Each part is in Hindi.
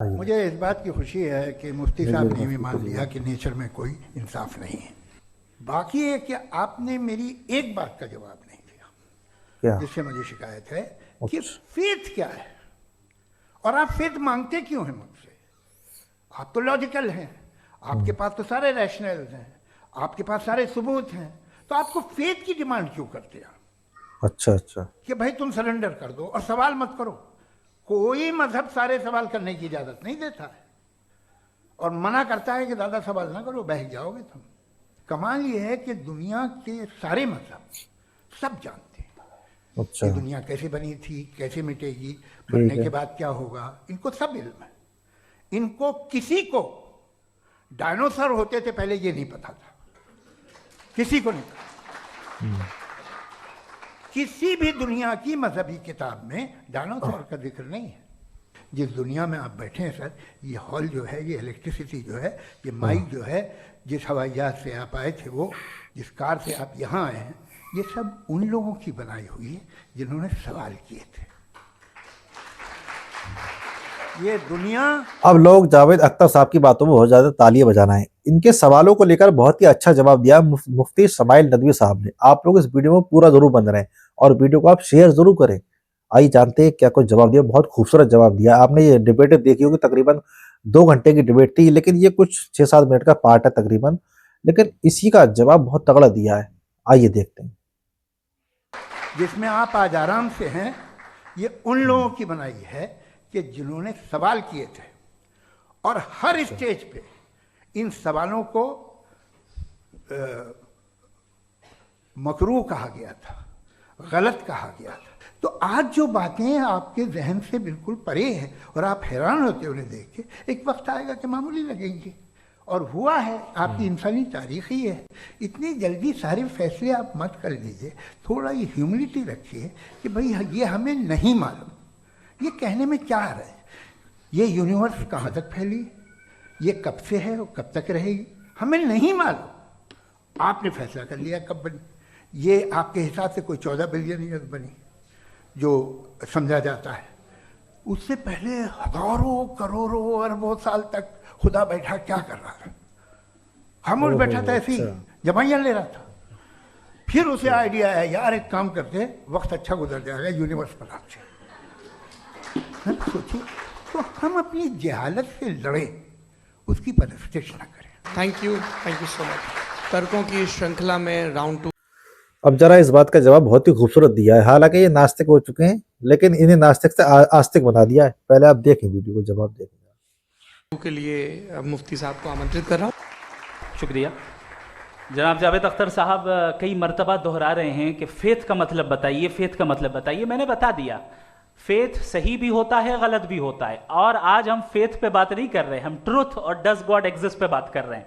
मुझे इस बात की खुशी है कि मुफ्ती साहब ने भी मान लिया कि नेचर में कोई इंसाफ नहीं है। बाकी है कि आपने मेरी एक बात का जवाब नहीं दिया, क्या? जिससे मुझे शिकायत है कि अच्छा। फेथ क्या है और आप फेथ मांगते क्यों हैं मुझसे। आप तो लॉजिकल हैं, आपके पास तो सारे रैशनल्स हैं, आपके पास सारे सबूत हैं, तो आपको फेथ की डिमांड क्यों करते हैं अच्छा अच्छा। कि भाई तुम सरेंडर कर दो और सवाल मत करो। कोई मजहब सारे सवाल करने की इजाजत नहीं देता है और मना करता है कि ज़्यादा सवाल ना करो, बहक जाओगे तुम। कमाल ये है कि दुनिया के सारे मजहब सब जानते हैं अच्छा। कि दुनिया कैसे बनी थी, कैसे मिटेगी, ठीक मरने है। के बाद क्या होगा, इनको सब इल्म है। इनको किसी को डायनासोर होते थे पहले ये नहीं पता था, किसी को नहीं पता। किसी भी दुनिया की मजहबी किताब में डायनासोर का जिक्र नहीं है। जिस दुनिया में आप बैठे हैं सर, ये हॉल जो है, ये इलेक्ट्रिसिटी जो है, ये माइक जो है, जिस हवाई जहाज से आप आए थे, वो जिस कार से आप यहाँ आए हैं, ये सब उन लोगों की बनाई हुई है जिन्होंने सवाल किए थे। ये दुनिया अब लोग जावेद अख्तर साहब की बातों में बहुत ज्यादा तालियां बजाना है। इनके सवालों को लेकर बहुत ही अच्छा जवाब दिया मुफ्ती शमाइल नदवी साहब ने। आप लोग इस वीडियो में पूरा जरूर बन रहे हैं और वीडियो को आप शेयर जरूर करें। आइए जानते हैं क्या कुछ जवाब दिया। बहुत खूबसूरत जवाब दिया आपने। ये डिबेट देखी होगी, तकरीबन 2 घंटे की डिबेट थी, लेकिन ये कुछ 6-7 मिनट का पार्ट है तकरीबन, लेकिन इसी का जवाब बहुत तगड़ा दिया है। आइए देखते हैं। जिसमें आप आज आराम से हैं, ये उन लोगों की बनाई है कि जिन्होंने सवाल किए थे और हर स्टेज पे इन सवालों को मकरूह कहा गया था, गलत कहा गया था। तो आज जो बातें आपके जहन से बिल्कुल परे हैं और आप हैरान होते हो उन्हें देख के, एक वक्त आएगा कि मामूली लगेंगी। और हुआ है, आपकी इंसानी तारीख ही है। इतनी जल्दी सारे फैसले आप मत कर लीजिए, थोड़ा ये ह्यूमिलिटी रखिए कि भाई ये हमें नहीं मालूम। ये कहने में क्या आ रहा है, ये यूनिवर्स कहाँ तक फैली, ये कब से है और कब तक रहेगी, हमें नहीं मालूम। आपने फैसला कर लिया कब बनी। ये आपके हिसाब से कोई 14 बिलियन ईयर बनी जो समझा जाता है। उससे पहले हजारों करोड़ों अरबों साल तक खुदा बैठा क्या कर रहा था। हम उस बैठा था ऐसे ही जमाइयाँ ले रहा था। फिर उसे आइडिया है, यार एक काम करते, वक्त अच्छा गुजर जाएगा, यूनिवर्स बनाते। सोचिए, तो हम अपनी जहालत से लड़े, उसकी परस्तिश न करें। Thank you so much. तर्कों की श्रृंखला में राउंड 2। अब जरा इस बात का जवाब बहुत ही खूबसूरत दिया है। हालांकि ये नास्तिक हो चुके हैं, लेकिन इन्हें नास्तिक से आस्तिक बना दिया है। पहले आप देखें वीडियो को, जवाब देखें। के लिए मुफ्ती साहब को आमंत्रित कर रहा हूँ। शुक्रिया। जनाब जावेद अख्तर साहब कई मरतबा दोहरा रहे हैं कि फेथ का मतलब बताइए, फेथ का मतलब बताइए। मैंने बता दिया, फेथ सही भी होता है, गलत भी होता है। और आज हम फेथ पे बात नहीं कर रहे, हम ट्रूथ और डज गॉड एग्जिस्ट पे बात कर रहे हैं।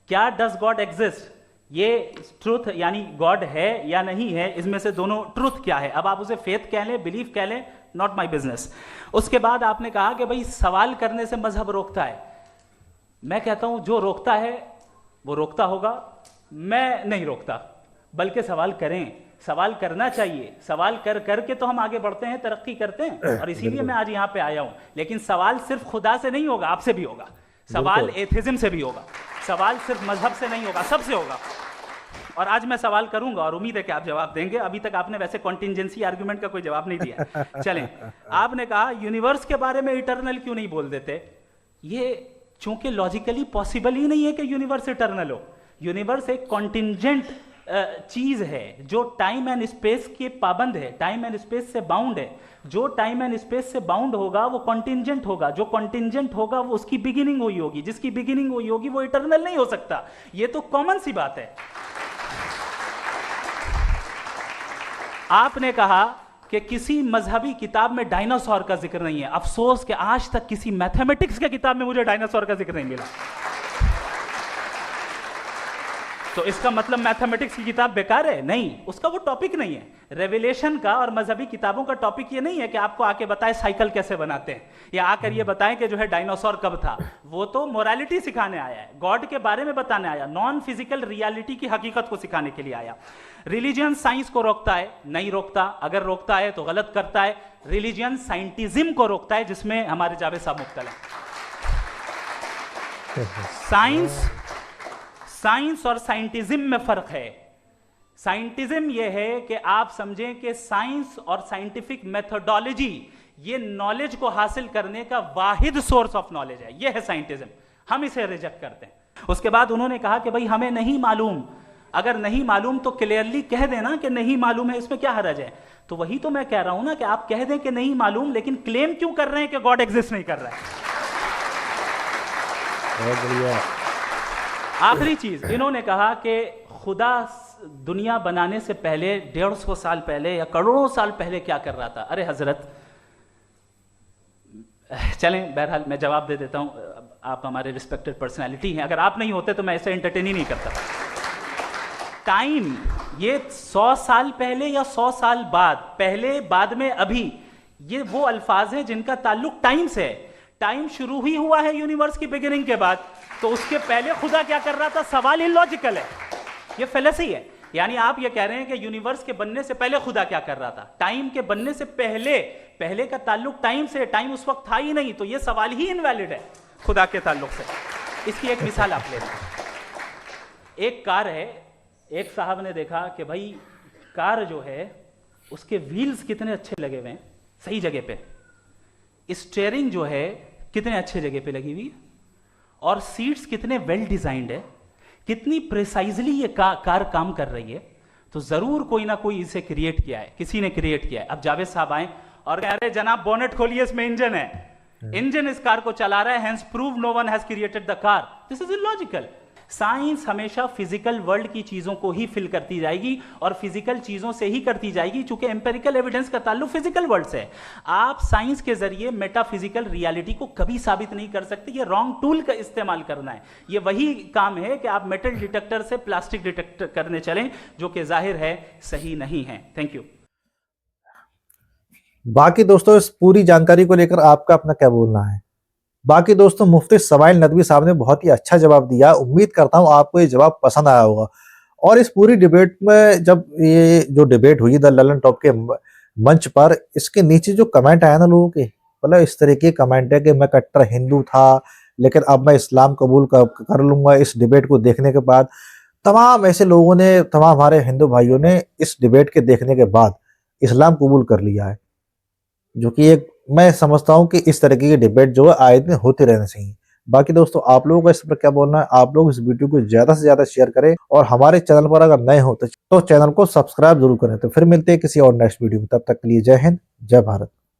क्या डज गॉड एग्जिस्ट, ये ट्रूथ यानी गॉड है या नहीं है, इसमें से दोनों ट्रूथ क्या है। अब आप उसे फेथ कह लें, बिलीफ कह लें, नॉट माई बिजनेस। उसके बाद आपने कहा कि भाई सवाल करने से मजहब रोकता है। मैं कहता हूं जो रोकता है वो रोकता होगा, मैं नहीं रोकता। बल्कि सवाल करें, सवाल करना चाहिए। सवाल कर करके तो हम आगे बढ़ते हैं, तरक्की करते हैं, और इसीलिए मैं आज यहां पे आया हूं। लेकिन सवाल सिर्फ खुदा से नहीं होगा, आपसे भी होगा। सवाल एथिज्म से भी होगा। सवाल सिर्फ मजहब से नहीं होगा, सबसे होगा। और आज मैं सवाल करूंगा और उम्मीद है कि आप जवाब देंगे। अभी तक आपने वैसे कॉन्टिंजेंसी आर्गुमेंट का कोई जवाब नहीं दिया। चलें, आपने कहा यूनिवर्स के बारे में इटर्नल क्यों नहीं बोल देते। ये चूंकि लॉजिकली पॉसिबल ही नहीं है कि यूनिवर्स इटर्नल हो। यूनिवर्स एक कॉन्टिंजेंट चीज है जो टाइम एंड स्पेस के पाबंद है, टाइम एंड स्पेस से बाउंड है। जो टाइम एंड स्पेस से बाउंड होगा वो कॉन्टिंजेंट होगा, जो कॉन्टिंजेंट होगा वो उसकी बिगिनिंग हुई होगी, जिसकी बिगिनिंग हुई होगी वो इटर्नल नहीं हो सकता। ये तो कॉमन सी बात है। आपने कहा कि किसी मजहबी किताब में डायनासोर का जिक्र नहीं है। अफसोस कि आज तक किसी मैथमेटिक्स की किताब में मुझे डायनासोर का जिक्र नहीं मिला। तो इसका मतलब मैथमेटिक्स की किताब बेकार है? नहीं, उसका वो टॉपिक नहीं है। रेवलेशन का और मजहबी किताबों का टॉपिक ये नहीं है कि आपको आके बताए साइकिल कैसे बनाते हैं, या आकर ये बताएं कि जो है डायनासोर कब था। वो तो मोरालिटी सिखाने आया है, गॉड के बारे में बताने आया, नॉन फिजिकल रियलिटी की हकीकत को सिखाने के लिए आया। रिलीजियन साइंस को रोकता है? नहीं रोकता। अगर रोकता है तो गलत करता है। रिलीजियन साइंटिज्म को रोकता है, जिसमें हमारे जावेद साहब मुब्तला है। साइंस और साइंटिज्म में फर्क है। साइंटिज्म यह है कि आप समझें कि साइंस और साइंटिफिक मेथोडोलॉजी ये नॉलेज को हासिल करने का वाहिद सोर्स ऑफ नॉलेज है, यह है साइंटिज्म। हम इसे रिजेक्ट करते हैं। उसके बाद उन्होंने कहा कि भाई हमें नहीं मालूम, अगर नहीं मालूम तो क्लियरली कह देना कि नहीं मालूम है, इसमें क्या हर्ज है। तो वही तो मैं कह रहा हूं ना कि आप कह दें कि नहीं मालूम, लेकिन क्लेम क्यों कर रहे हैं कि गॉड एग्जिस्ट नहीं कर रहा है। बहुत बढ़िया। आखिरी चीज, इन्होंने कहा कि खुदा दुनिया बनाने से पहले 150 साल पहले या करोड़ों साल पहले क्या कर रहा था। अरे हजरत, चलें बहरहाल मैं जवाब दे देता हूं, आप हमारे रिस्पेक्टेड पर्सनालिटी हैं, अगर आप नहीं होते तो मैं ऐसे एंटरटेन ही नहीं करता। टाइम ये 100 साल पहले या 100 साल बाद, पहले बाद में अभी, ये वो अल्फाज हैं जिनका ताल्लुक टाइम से है। टाइम शुरू ही हुआ है यूनिवर्स की बिगिनिंग के बाद, तो उसके पहले खुदा क्या कर रहा था, सवाल इलॉजिकल है, ये फेलेसी है। यानी आप ये कह रहे हैं कि यूनिवर्स के बनने से पहले खुदा क्या कर रहा था, टाइम के बनने से पहले, पहले का ताल्लुक टाइम से, टाइम उस वक्त था ही नहीं, तो ये सवाल ही इनवैलिड है खुदा के ताल्लुक से। इसकी एक मिसाल आप ले लें। एक कार है, एक साहब ने देखा कि भाई कार जो है उसके व्हील्स कितने अच्छे लगे हुए हैं सही जगह पे, स्टीयरिंग जो है कितने अच्छे जगह पे लगी हुई है, और सीट्स कितने वेल डिजाइंड है, कितनी प्रिसाइजली ये कार काम कर रही है। तो जरूर कोई ना कोई इसे क्रिएट किया है, किसी ने क्रिएट किया है। अब जावेद साहब आए और कह रहे जनाब बोनेट खोलिए, इसमें इंजन है, इंजन इस कार को चला रहा है, hence prove no one has created the car. This is illogical. Science हमेशा फिजिकल वर्ल्ड की चीजों को ही फिल करती जाएगी और फिजिकल चीजों से ही करती जाएगी, चूंकि एम्पेरिकल एविडेंस का ताल्लुक फिजिकल वर्ल्ड से है। आप साइंस के जरिए मेटाफिजिकल रियलिटी को कभी साबित नहीं कर सकते, ये रॉन्ग टूल का इस्तेमाल करना है। ये वही काम है कि आप मेटल डिटेक्टर से प्लास्टिक डिटेक्टर करने चलें, जो कि जाहिर है सही नहीं है। Thank you. बाकी दोस्तों इस पूरी जानकारी को लेकर आपका अपना क्या बोलना है। बाकी दोस्तों मुफ्ती समाइल नदवी साहब ने बहुत ही अच्छा जवाब दिया। उम्मीद करता हूं आपको ये जवाब पसंद आया होगा। और इस पूरी डिबेट में जब ये जो डिबेट हुई द ललन टॉप के मंच पर, इसके नीचे जो कमेंट आया ना लोगों के, मतलब इस तरह के कमेंट है कि मैं कट्टर हिंदू था लेकिन अब मैं इस्लाम कबूल कर लूंगा इस डिबेट को देखने के बाद। तमाम ऐसे लोगों ने, तमाम हमारे हिंदू भाइयों ने इस डिबेट के देखने के बाद इस्लाम कबूल कर लिया है, जो कि एक मैं समझता हूं कि इस तरीके की डिबेट जो है आए दिन होती रहनी चाहिए। बाकी दोस्तों आप लोगों को इस पर क्या बोलना है, आप लोग इस वीडियो को ज्यादा से ज्यादा शेयर करें और हमारे चैनल पर अगर नए हो तो चैनल को सब्सक्राइब जरूर करें। तो फिर मिलते हैं किसी और नेक्स्ट वीडियो में, तब तक के लिए जय हिंद, जय भारत।